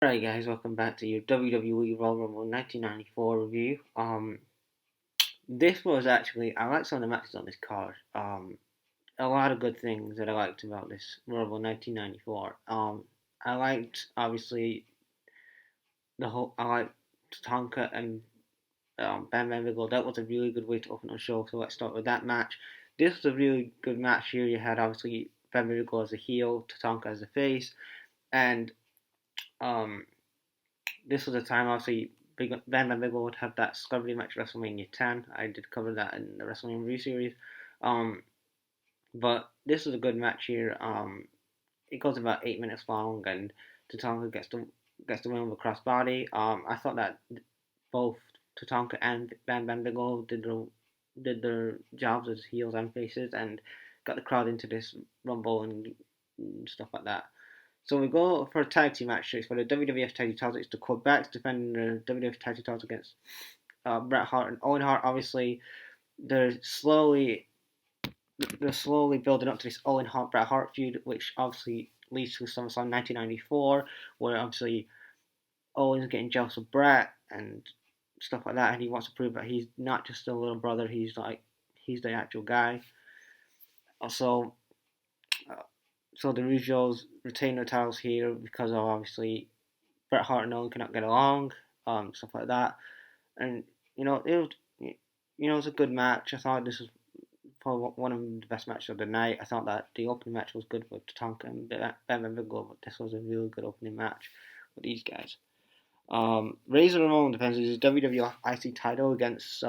Alright guys, welcome back to your WWE RoyalRumble 1994 review. This was actually, I liked some of the matches on this card. A lot of good things that I liked about this Rumble 1994. I liked, obviously, I liked Tonka and Bam Bam Bigelow. That was a really good way to open the show, so let's start with that match. This was a really good match here. You had, obviously, Bam Bam Bigelow as a heel, Tatanka as a face, and, um, this was a time, obviously, Bam Bam Bigelow would have that celebrity match at WrestleMania 10. I did cover that in the WrestleMania review series. But this was a good match here. It goes about 8 minutes long, and Tatanka gets the win with a crossbody. I thought that both Tatanka and Bam Bam Bigelow did their jobs as heels and faces, and got the crowd into this rumble and stuff like that. So we go for a tag team match. It's for the WWF tag team titles. It's the Quebec's defending the WWF tag team titles against Bret Hart and Owen Hart. Obviously, they're slowly building up to this Owen Hart Bret Hart feud, which obviously leads to SummerSlam 1994, where obviously Owen's getting jealous of Bret and stuff like that, and he wants to prove that he's not just a little brother. He's the actual guy. Also, so the Rougeaus retain their titles here because of obviously Bret Hart and Owen cannot get along, stuff like that, and it was a good match. I thought this was probably one of the best matches of the night. I thought that the opening match was good with Tatanka and Bam Bam Bigelow, but this was a really good opening match with these guys. Razor Ramon defends his WWF IC title against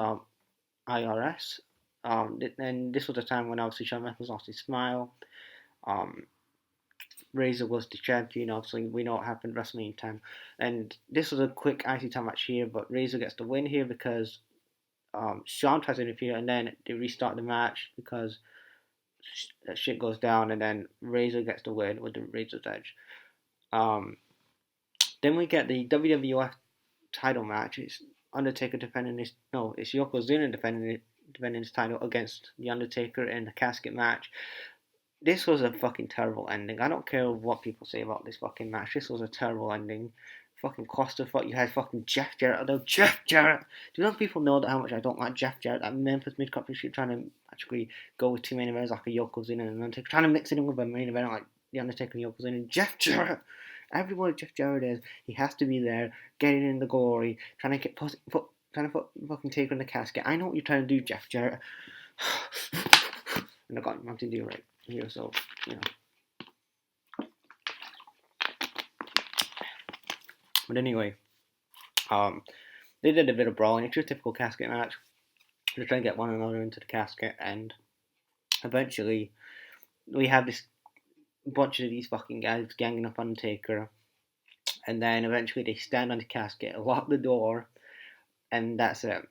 IRS. And this was a time when obviously Shawn Michaels lost his smile. Razor was the champion. Obviously, we know what happened at WrestleMania 10. And this was a quick IC title match here, but Razor gets the win here because Shawn tries to interfere, and then they restart the match because shit goes down, and then Razor gets the win with the Razor's Edge. Then we get the WWF title match. It's Undertaker defending his it's Yokozuna defending his title against the Undertaker in the casket match. This was a fucking terrible ending. I don't care what people say about this fucking match. This was a terrible ending. Fucking clusterfuck. You had fucking Jeff Jarrett. Although Jeff Jarrett. Do you know people know how much I don't like Jeff Jarrett? That Memphis mid-card shit, trying to actually go with two main events like a Yokozuna and Undertaker. Trying to mix it in with a main event like the Undertaker and Yokozuna. And Jeff Jarrett. Everyone Jeff Jarrett is, he has to be there, getting in the glory, trying to put fucking Taker in the casket. I know what you're trying to do, Jeff Jarrett. And I got nothing to do right here, so, But anyway, they did a bit of brawling. It's your typical casket match. They're trying to get one another into the casket, and eventually we have this bunch of these fucking guys ganging up on Undertaker, and then eventually they stand on the casket, lock the door, and that's it.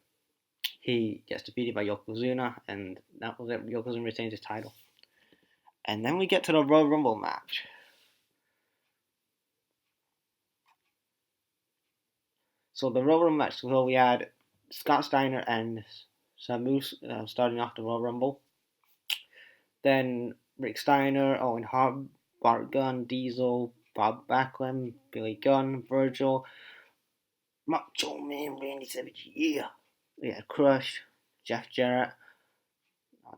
He gets defeated by Yokozuna, and that was it. Yokozuna retains his title. And then we get to the Royal Rumble match. So the Royal Rumble match, so we had Scott Steiner and Samu starting off the Royal Rumble. Then Rick Steiner, Owen Hart, Bart Gunn, Diesel, Bob Backlund, Billy Gunn, Virgil, Macho Man, Randy Savage, yeah. We had Crush, Jeff Jarrett,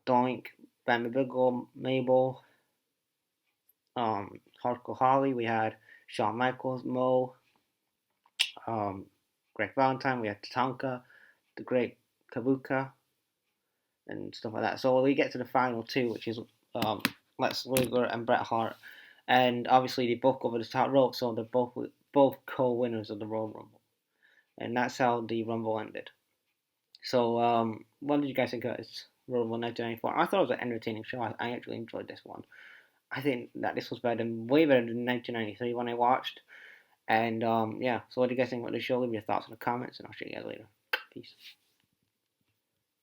Doink, Bam Bigelow, Mabel, Hardcore Holly. We had Shawn Michaels, Mo, Greg Valentine. We had Tatanka, the Great Kabuka, and stuff like that. So we get to the final two, which is Lex Luger and Bret Hart, and obviously they both go over the top rope, so they're both co-winners of the Royal Rumble, and that's how the Rumble ended. So what did you guys think of this Royal Rumble 1994? I thought it was an entertaining show. I actually enjoyed this one. I think that this was way better than 1993 when I watched. And yeah, so what do you guys think about the show? Leave your thoughts in the comments, and I'll see you guys later. Peace.